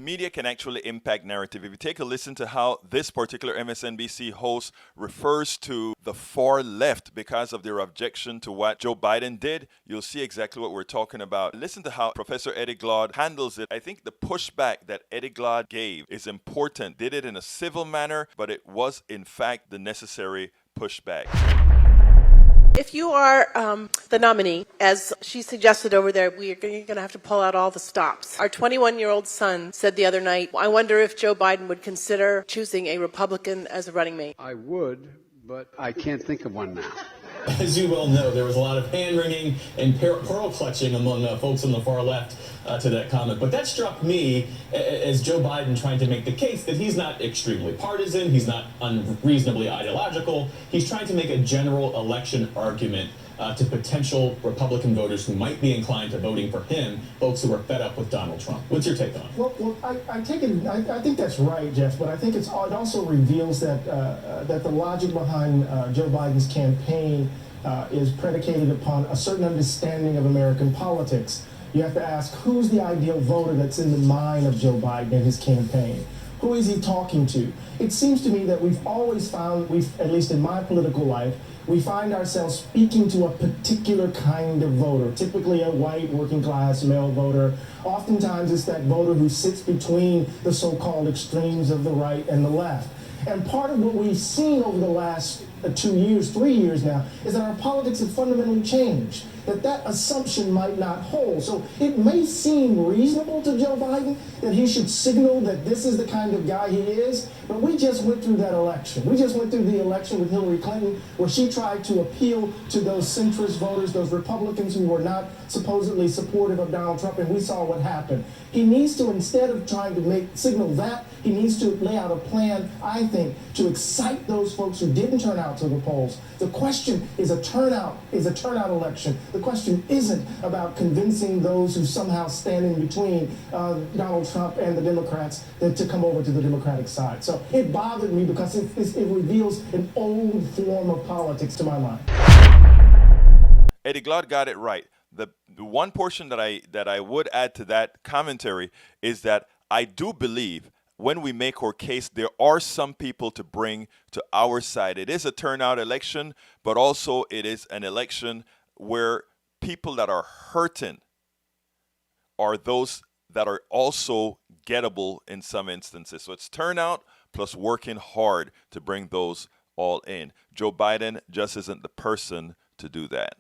media can actually impact narrative. If you take a listen to how this particular MSNBC host refers to the far left because of their objection to what Joe Biden did, you'll see exactly what we're talking about. Listen to how Professor Eddie Glaude handles it. I think the pushback that Eddie Glaude gave is important. Did it in a civil manner, but it was in fact the necessary pushback. If you are the nominee, as she suggested over there, you're going to have to pull out all the stops. Our 21-year-old son said the other night, I wonder if Joe Biden would consider choosing a Republican as a running mate. I would, but I can't think of one now. As you well know, there was a lot of hand-wringing and pearl clutching among folks on the far left to that comment. But that struck me as Joe Biden trying to make the case that he's not extremely partisan, he's not unreasonably ideological. He's trying to make a general election argument to potential Republican voters who might be inclined to voting for him, folks who are fed up with Donald Trump. What's your take on it? Well, I think that's right, Jeff, but I think it also reveals that that the logic behind Joe Biden's campaign is predicated upon a certain understanding of American politics. You have to ask, who's the ideal voter that's in the mind of Joe Biden and his campaign? Who is he talking to? It seems to me that we've always found, at least in my political life, we find ourselves speaking to a particular kind of voter, typically a white, working class, male voter. Oftentimes it's that voter who sits between the so-called extremes of the right and the left. And part of what we've seen over the last 2 years, 3 years now, is that our politics have fundamentally changed, that assumption might not hold. So it may seem reasonable to Joe Biden that he should signal that this is the kind of guy he is, but we just went through that election. We just went through the election with Hillary Clinton, where she tried to appeal to those centrist voters, those Republicans who were not supposedly supportive of Donald Trump, and we saw what happened. He needs to, instead of trying to signal that, he needs to lay out a plan, I think, to excite those folks who didn't turn out to the polls. The question is a turnout election. The question isn't about convincing those who somehow stand in between Donald Trump and the Democrats to come over to the Democratic side. So it bothered me because it reveals an old form of politics to my mind. Eddie Glaude got it right. The one portion that I would add to that commentary is that I do believe when we make our case, there are some people to bring to our side. It is a turnout election, but also it is an election where people that are hurting are those that are also gettable in some instances. So it's turnout plus working hard to bring those all in. Joe Biden just isn't the person to do that.